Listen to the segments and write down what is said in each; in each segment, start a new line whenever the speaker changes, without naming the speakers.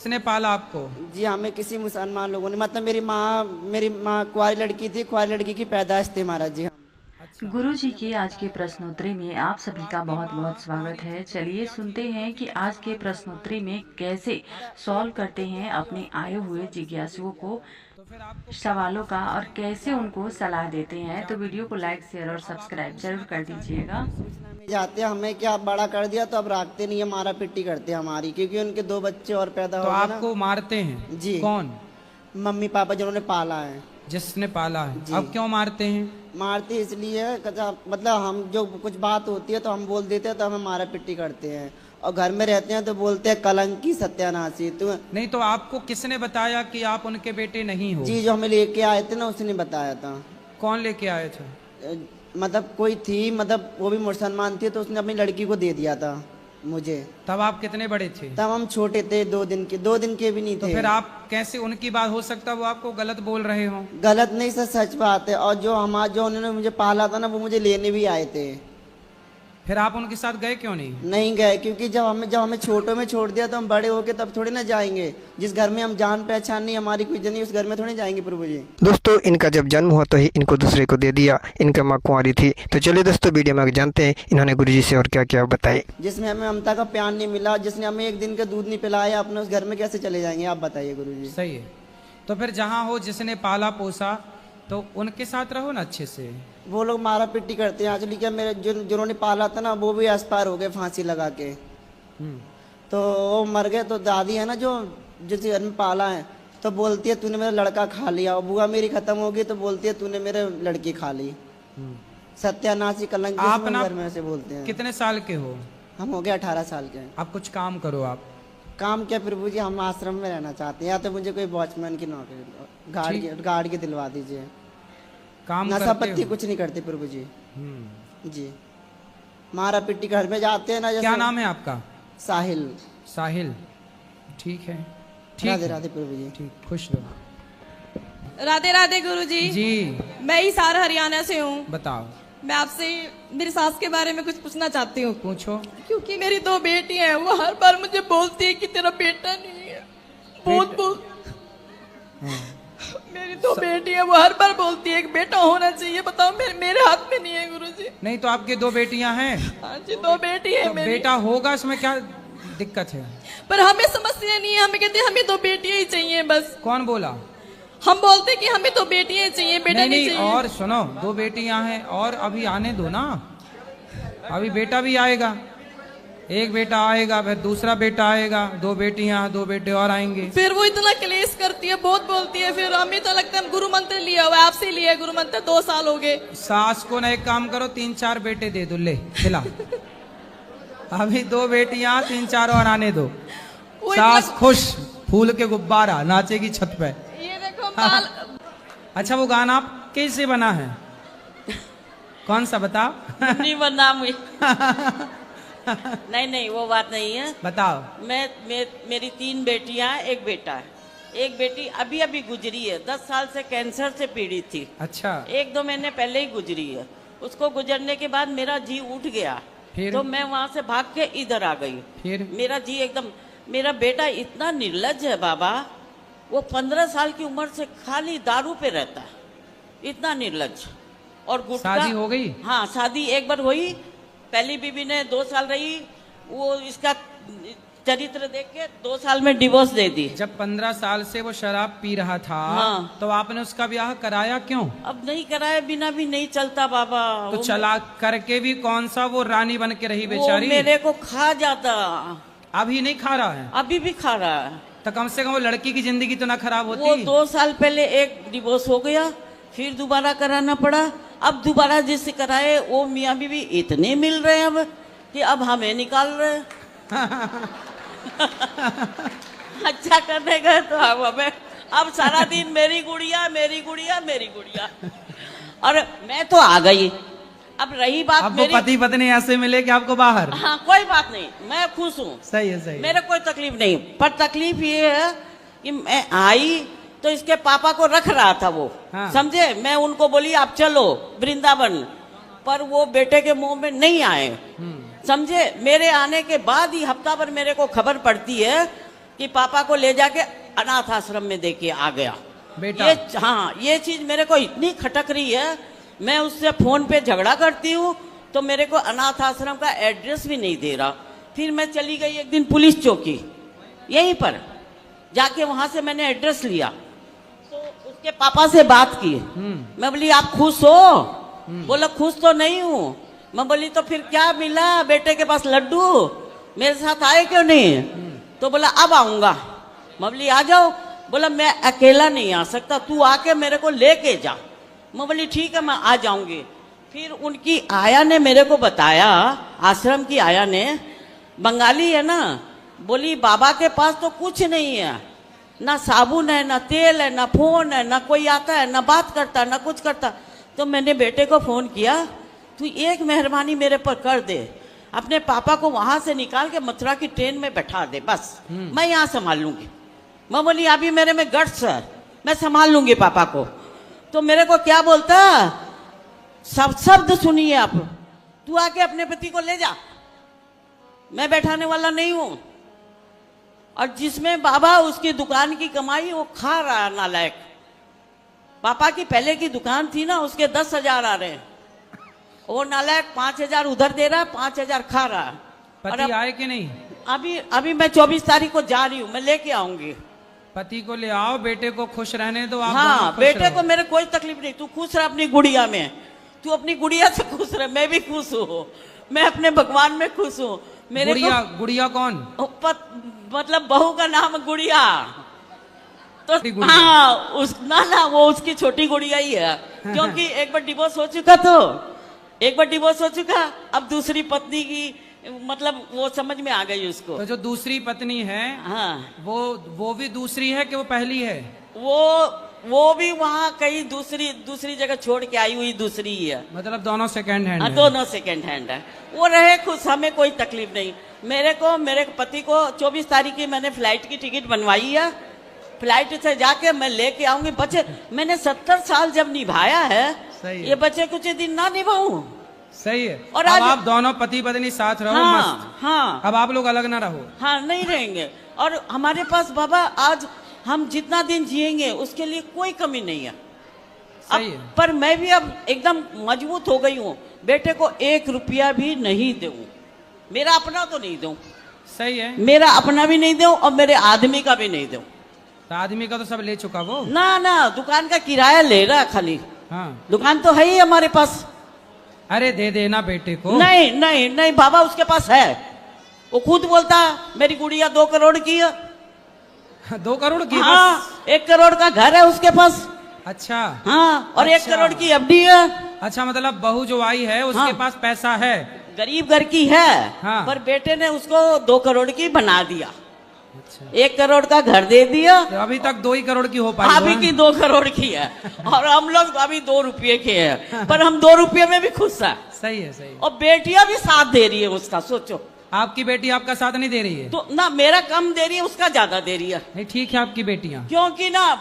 किसने पाला आपको?
जी हमें किसी मुसलमान लोगों ने, मतलब मेरी माँ कुंवारी लड़की थी, कुंवारी लड़की की पैदाइश थी महाराज जी।
गुरुजी की आज के प्रश्नोत्तरी में आप सभी का बहुत बहुत स्वागत है। चलिए सुनते हैं कि आज के प्रश्नोत्तरी में कैसे सॉल्व करते हैं अपने आए हुए जिज्ञासुओं को सवालों का और कैसे उनको सलाह देते हैं। तो वीडियो को लाइक शेयर और सब्सक्राइब जरूर कर दीजिएगा।
जाते हैं हमें क्या बड़ा कर दिया तो अब रखते नहीं है, मारा पिट्टी करते हैं हमारी, क्योंकि उनके 2 बच्चे और पैदा
तो
हो गए ना।
आपको मारते हैं?
जी।
कौन?
मम्मी पापा जिन्होंने पाला है।
जिसने पाला है।
जी।
अब क्यों मारते हैं?
मारते इसलिए मतलब हम जो कुछ बात होती है तो हम बोल देते हैं तो हमें मारा पिट्टी करते हैं, और घर में रहते हैं तो बोलते हैं कलंकी सत्यानाशी। तो
नहीं तो आपको किसने बताया कि आप उनके बेटे नहीं हो?
जी जो हमें लेके आए थे ना उसने बताया था।
कौन लेके आए थे?
मतलब कोई थी, मतलब वो भी मुसलमान थी, तो उसने अपनी लड़की को दे दिया था मुझे।
तब आप कितने बड़े थे?
तब हम छोटे थे, 2 दिन के भी नहीं
तो
थे।
फिर आप कैसे, उनकी बात हो सकता वो आपको गलत बोल रहे हो?
गलत नहीं सर, सच बात है। और जो उन्होंने मुझे पाला था ना वो मुझे लेने भी आए थे।
फिर आप उनके साथ गए क्यों नहीं?
नहीं गए, क्योंकि जब हमें छोटों में छोड़ दिया तो हम बड़े होके तब थोड़ी ना जाएंगे। जिस घर में हम जान पहचान नहीं, हमारी कोई जनी, उस घर में थोड़ी जाएंगे प्रभु जी।
दोस्तों इनका जब जन्म हुआ तो ही इनको दूसरे को दे दिया, इनका माँ कुंवारी थी। तो चलिए दोस्तों वीडियो में आगे जानते हैं इन्होंने गुरुजी से और क्या क्या बताए।
जिसमें हमें ममता का प्यार नहीं मिला, जिसने हमें 1 दिन का दूध नहीं पिलाया, अपने उस घर में कैसे चले जाएंगे आप बताइए गुरु जी।
सही है। तो फिर जहाँ हो, जिसने पाला पोसा, तो उनके साथ रहो ना अच्छे से।
वो लोग मारा पिट्टी करते हैं एक्चुअली। क्या मेरे जिन्होंने पाला था ना वो भी एक्सपायर हो गए फांसी लगा के। तो वो मर गए। तो दादी है ना जो जिस घर में पाला है, तो बोलती है तूने मेरा लड़का खा लिया। और बुआ मेरी खत्म होगी तो बोलती है तूने मेरे लड़की खा ली। सत्यानाशी कलंक
आप ना
घर में से बोलते हैं।
कितने साल के हो?
हम हो गए 18 साल के।
आप कुछ काम करो। आप
काम क्या प्रभु जी, हम आश्रम में रहना चाहते हैं, या तो मुझे कोई वॉचमैन की नौकरी गार्ड की दिलवा दीजिए।
काम
नशा
करते
पत्ती
हो?
कुछ नहीं करते प्रभु जी। जी मारा पिट्टी घर में जाते हैं ना।
क्या नाम है आपका?
साहिल।
साहिल। ठीक है, ठीक
राधे
है।
राधे प्रभु जी।
ठीक, खुश रहो।
राधे राधे गुरु जी।
जी
मैं हिसार हरियाणा से हूँ।
बताओ।
मैं आपसे मेरी सास के बारे में कुछ पूछना चाहती हूँ।
पूछो।
क्योंकि मेरी 2 बेटी हैं, वो हर बार मुझे बोलती है कि तेरा बेटा नहीं है। बोल मेरी 2 बेटी है, वो हर बार बोलती है एक बेटा होना चाहिए। बताओ मेरे हाथ में नहीं है गुरु जी।
नहीं तो आपकी 2 बेटियां हैं?
हाँ जी 2 बेटी है
तो
मेरी।
बेटा होगा, इसमें क्या दिक्कत है?
पर हमें समस्या नहीं है, हमें कहते हैं हमें 2 बेटियां ही चाहिए बस।
कौन बोला?
हम बोलते हैं कि हमें 2 बेटियां चाहिए, बेटा नहीं चाहिए।
और सुनो, 2 बेटियां हैं और अभी आने दो ना, अभी बेटा भी आएगा। एक बेटा आएगा, फिर दूसरा बेटा आएगा, 2 बेटियां, 2 बेटे और आएंगे।
फिर वो इतना क्लेश करती है, बहुत बोलती है। फिर हमें तो लगता है हम गुरु मंत्र लिया हुआ है, आपसे लिया है गुरु मंत्र, 2 साल हो गए।
सास को ना एक काम करो, 3-4 बेटे दे दो, ले खिला। अभी 2 बेटियां, 3-4 और आने दो। सास खुश, फूल के गुब्बारा नाचेगी छत पे।
ये देखो माल।
अच्छा वो गाना आप कैसे बना है? कौन सा बताओ?
नहीं बना नहीं वो बात नहीं है।
बताओ।
मेरी 3 बेटियां, 1 बेटा है। एक बेटी अभी अभी गुजरी है, 10 साल से कैंसर से पीड़ित थी।
अच्छा।
1-2 महीने पहले ही गुजरी है। उसको गुजरने के बाद मेरा जी उठ गया।
फिर?
तो मैं वहां से भाग के इधर आ गई।
फिर?
मेरा जी एकदम, मेरा बेटा इतना निर्लज है बाबा, वो 15 साल की उम्र से खाली दारू पे रहता है, इतना निर्लज। और गुटखा।
शादी हो गई?
हाँ शादी एक बार हुई, पहली बीवी ने 2 साल रही, वो इसका चरित्र देख के 2 साल में डिवोर्स दे दी।
जब 15 साल से वो शराब पी रहा था,
हाँ।
तो आपने उसका ब्याह कराया क्यों?
अब नहीं कराए बिना भी नहीं चलता बाबा।
तो चला करके भी कौन सा वो रानी बन के रही
वो
बेचारी?
मेरे को खा जाता।
अभी नहीं खा रहा है?
अभी भी खा रहा है।
तो कम से कम वो लड़की की जिंदगी तो ना खराब
वो
होती?
2 साल पहले एक डिवोर्स हो गया, फिर दोबारा कराना पड़ा। अब दोबारा जिससे कराए वो मियाँ बीवी इतने मिल रहे हैं अब कि अब हमें निकाल रहे अच्छा करने गए तो अब हमें, अब सारा दिन मेरी गुड़िया मेरी गुड़िया मेरी गुड़िया। और मैं तो आ गई। अब रही बात
अब
मेरी,
वो पति पत्नी ऐसे मिले कि आपको बाहर?
हाँ कोई बात नहीं, मैं खुश हूँ।
सही है, सही है।
मेरे कोई तकलीफ नहीं, पर तकलीफ ये है कि मैं आई तो इसके पापा को रख रहा था वो।
हाँ।
समझे, मैं उनको बोली आप चलो वृंदावन, पर वो बेटे के मुंह में नहीं आए। समझे, मेरे आने के बाद ही हफ्ता भर मेरे को खबर पड़ती है कि पापा को ले जाके अनाथ आश्रम में देके आ गया।
बेटा।
ये चीज मेरे को इतनी खटक रही है, मैं उससे फोन पे झगड़ा करती हूँ तो मेरे को अनाथ आश्रम का एड्रेस भी नहीं दे रहा। फिर मैं चली गई एक दिन पुलिस चौकी, यहीं पर जाके वहां से मैंने एड्रेस लिया, तो उसके पापा से बात की। मैं बोली आप खुश हो? बोला खुश तो नहीं हूँ। मैं बोली तो फिर क्या मिला बेटे के पास लड्डू, मेरे साथ आए क्यों नहीं? तो बोला अब आऊंगा। मैं बोली आ जाओ। बोला मैं अकेला नहीं आ सकता, तू आके मेरे को लेके जा। मैं बोली ठीक है मैं आ जाऊंगी। फिर उनकी आया ने मेरे को बताया, आश्रम की आया ने, बंगाली है ना, बोली बाबा के पास तो कुछ नहीं है, ना साबुन है, ना तेल है, ना फोन है, ना कोई आता है, ना बात करता, ना कुछ करता। तो मैंने बेटे को फोन किया, तू एक मेहरबानी मेरे पर कर दे, अपने पापा को वहां से निकाल के मथुरा की ट्रेन में बैठा दे, बस मैं यहाँ संभाल लूंगी। मैं बोली अभी मेरे में गट्स है, मैं संभाल लूंगी पापा को। तो मेरे को क्या बोलता, सब शब्द सुनिए आप, तू आके अपने पति को ले जा, मैं बैठाने वाला नहीं हूं। और जिसमें बाबा उसकी दुकान की कमाई वो खा रहा नालायक। पापा की पहले की दुकान थी ना, उसके 10,000 आ रहे हैं, वो नालायक 5,000 उधर दे रहा है, 5,000 खा रहा है।
पति आए कि नहीं?
अभी मैं 24 तारीख को जा रही हूँ, मैं लेके आऊंगी।
पति को ले आओ, बेटे को खुश रहने दो। आप
हाँ
दोनों खुश
बेटे
रहो।
को मेरे कोई तकलीफ नहीं, तू खुश रह अपनी गुड़िया में, तू अपनी गुड़िया से खुश रह, मैं भी खुश हूँ, मैं अपने भगवान में खुश हूँ। मेरे
गुड़िया, गुड़िया कौन?
मतलब बहू का नाम गुड़िया, तो
छोटी गुड़िया।
हाँ ना वो उसकी छोटी गुड़िया ही है, क्योंकि एक बार डिवोर्स हो चुका, तो एक बार डिवोर्स हो चुका, अब दूसरी पत्नी की मतलब वो समझ में आ गई उसको।
तो जो दूसरी पत्नी है,
हाँ
वो भी दूसरी है कि वो पहली है?
वो भी वहाँ कहीं दूसरी जगह छोड़ के आई हुई दूसरी ही है।
मतलब दोनों सेकंड हैंड
हाँ
है।
दोनों सेकंड हैंड है, वो रहे खुश, हमें कोई तकलीफ नहीं। मेरे पति को 24 तारीख की मैंने फ्लाइट की टिकट बनवाई है, फ्लाइट से जाके मैं लेके आऊंगी। बच्चे मैंने 70 साल जब निभाया है,
सही
ये बच्चे कुछ दिन ना निभाऊं।
सही है।
और
अब
आज
आप दोनों पति पत्नी साथ रहो,
हाँ,
मस्त।
हाँ
अब आप लोग अलग ना रहो।
हाँ नहीं रहेंगे। और हमारे पास बाबा आज हम जितना दिन जिएंगे उसके लिए कोई कमी नहीं है।
सही है।
पर मैं भी अब एकदम मजबूत हो गई हूँ, बेटे को 1 रुपया भी नहीं दूं, मेरा अपना तो नहीं दूं,
सही है।
मेरा अपना भी नहीं दूं और मेरे आदमी का भी नहीं दूं।
तो आदमी का तो सब ले चुका वो।
ना दुकान का किराया ले रहा खाली,
हाँ।
दुकान तो है ही हमारे पास।
अरे दे देना बेटे को।
नहीं बाबा उसके पास है, वो खुद बोलता मेरी गुड़िया 2 करोड़ की है।
2 करोड़ की?
हाँ 1 करोड़ का घर है उसके पास।
अच्छा।
हाँ और 1
अच्छा।
करोड़ की एफडी है।
अच्छा, मतलब बहू जो आई है उसके
हाँ।
पास पैसा है,
गरीब घर की है।
हाँ।
पर बेटे ने उसको 2 करोड़ की बना दिया,
अच्छा।
1 करोड़ का घर दे दिया।
तो अभी तक 2 ही करोड़ की हो पाई।
अभी की 2 करोड़ की है और हम लोग अभी 2 रुपये के हैं, पर हम 2 रुपये में भी खुश है।
सही है, सही है।
और बेटियां भी साथ दे रही है उसका, सोचो।
आपकी बेटी आपका साथ नहीं दे रही है?
तो ना मेरा कम दे रही है, उसका ज्यादा दे रही है।
नहीं ठीक है आपकी बेटियां।
क्योंकि ना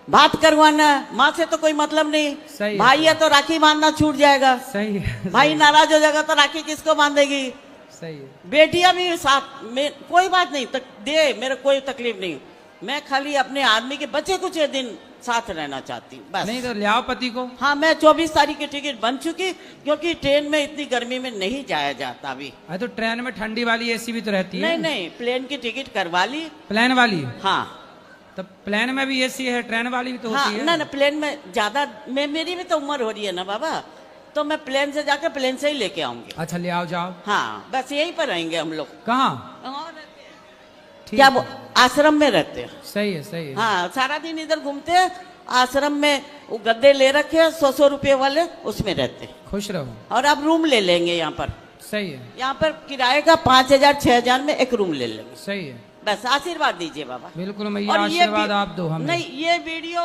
बात करवाना माँ से तो कोई मतलब नहीं।
सही है,
भाई है तो राखी बांधना छूट जाएगा,
सही है।
भाई नाराज हो जाएगा तो राखी किसको बांधेगी।
सही है।
बेटियां भी साथ में, कोई बात नहीं दे, मेरे कोई तकलीफ नहीं। मैं खाली अपने आदमी के बच्चे कुछ दिन साथ रहना चाहती हूँ बस।
नहीं तो ले आओ पति को।
हाँ मैं 24 तारीख की टिकट बन चुकी, क्योंकि ट्रेन में इतनी गर्मी में नहीं जाया जाता अभी।
अरे तो ट्रेन में ठंडी वाली एसी भी तो रहती है।
नहीं प्लेन की टिकट करवा ली।
प्लेन वाली?
हाँ
तो प्लेन में भी एसी है, ट्रेन वाली भी तो
हाँ
होती है।
ना प्लेन में ज्यादा, मेरी भी तो उम्र हो रही है ना बाबा, तो मैं प्लेन से जाकर प्लेन से ही लेके आऊंगी।
अच्छा ले आओ, जाओ।
हाँ बस यहीं पर रहेंगे हम लोग।
कहाँ? ठीक
क्या
है।
आश्रम में रहते हैं।
सही है, सही है।
हाँ सारा दिन इधर घूमते हैं, आश्रम में वो गद्दे ले रखे हैं 100 रुपये वाले, उसमें रहते हैं।
खुश रहो।
और अब रूम ले लेंगे यहाँ पर।
सही है,
यहाँ पर किराए का 5,000 6,000 में एक रूम ले लेंगे।
सही है।
बस आशीर्वाद दीजिए बाबा।
बिल्कुल मैया,
और ये
आशीर्वाद आप दो हमें।
नहीं ये वीडियो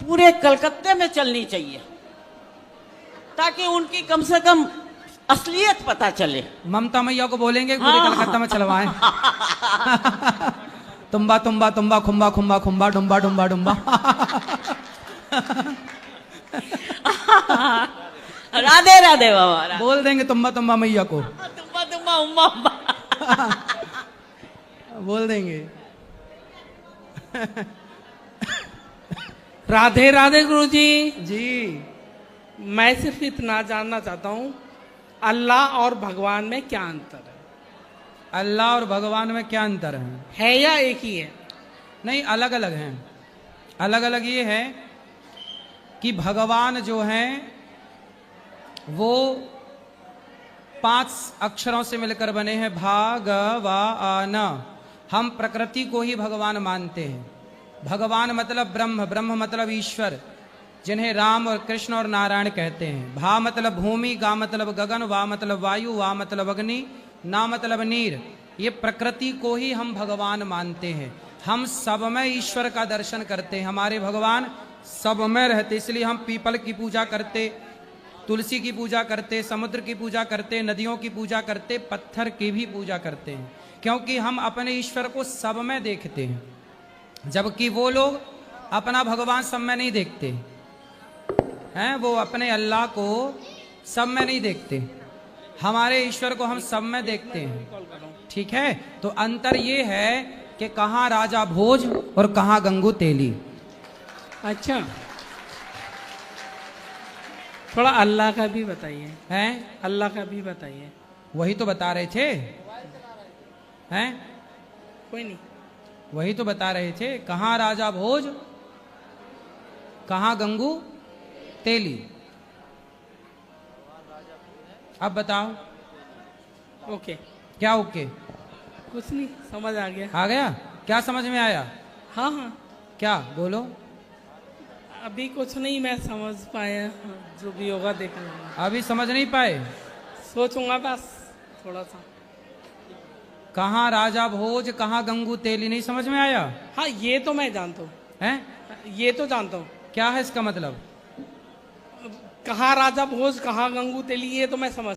पूरे कलकत्ते में चलनी चाहिए, ताकि उनकी कम से कम असलियत पता चले।
ममता मैया को बोलेंगे पूरे
हाँ।
कलकत्ता में चलवाएं। तुम्बा तुम्बा तुम्बा खुम्बा खुम्बा खुम्बा डुम्बा डुम्बा डुम्बा।
राधे राधे बाबा।
बोल देंगे तुम्बा तुम्बा मैया को।
तुम्बा तुम्बा उम्मा उम्मा।
बोल देंगे।
राधे राधे गुरुजी।
जी।
मैं सिर्फ इतना जानना चाहता हूँ, अल्लाह और भगवान में क्या अंतर है?
अल्लाह और भगवान में क्या अंतर है
या एक ही है?
नहीं, अलग अलग हैं। अलग अलग ये है कि भगवान जो हैं वो 5 अक्षरों से मिलकर बने हैं, भागवान। हम प्रकृति को ही भगवान मानते हैं। भगवान मतलब ब्रह्म, ब्रह्म मतलब ईश्वर, जिन्हें राम और कृष्ण और नारायण कहते हैं। भा मतलब भूमि, गा मतलब गगन, वा मतलब वायु, वा मतलब अग्नि, ना मतलब नीर। ये प्रकृति को ही हम भगवान मानते हैं। हम सब में ईश्वर का दर्शन करते हैं। हमारे भगवान सब में रहते, इसलिए हम पीपल की पूजा करते, तुलसी की पूजा करते, समुद्र की पूजा करते, नदियों की पूजा करते, पत्थर की भी पूजा करते हैं, क्योंकि हम अपने ईश्वर को सब में देखते हैं, जबकि वो लोग अपना भगवान सब में नहीं देखते हैं। वो अपने अल्लाह को सब में नहीं देखते, हमारे ईश्वर को हम सब में देखते हैं। ठीक है, तो अंतर ये है कि कहाँ राजा भोज और कहाँ गंगू तेली।
अच्छा, थोड़ा अल्लाह का भी बताइए।
हैं?
अल्लाह का भी बताइए।
वही तो बता रहे थे। हैं?
कोई नहीं,
वही तो बता रहे थे, कहाँ राजा भोज, कहाँ गंगू तेली। अब बताओ।
ओके।
क्या ओके?
कुछ नहीं, समझ आ गया।
आ गया? क्या समझ में आया?
हाँ हाँ,
क्या बोलो?
अभी कुछ नहीं मैं समझ पाया, जो भी होगा देख लूंगा।
अभी समझ नहीं पाए?
सोचूंगा बस थोड़ा सा।
कहाँ राजा भोज, कहाँ गंगू तेली, नहीं समझ में आया?
हाँ, ये तो मैं जानता हूँ।
हैं?
ये तो जानता हूँ।
क्या है इसका मतलब?
कहाँ राजा भोज, कहाँ गंगू तेली, ये तो मैं समझ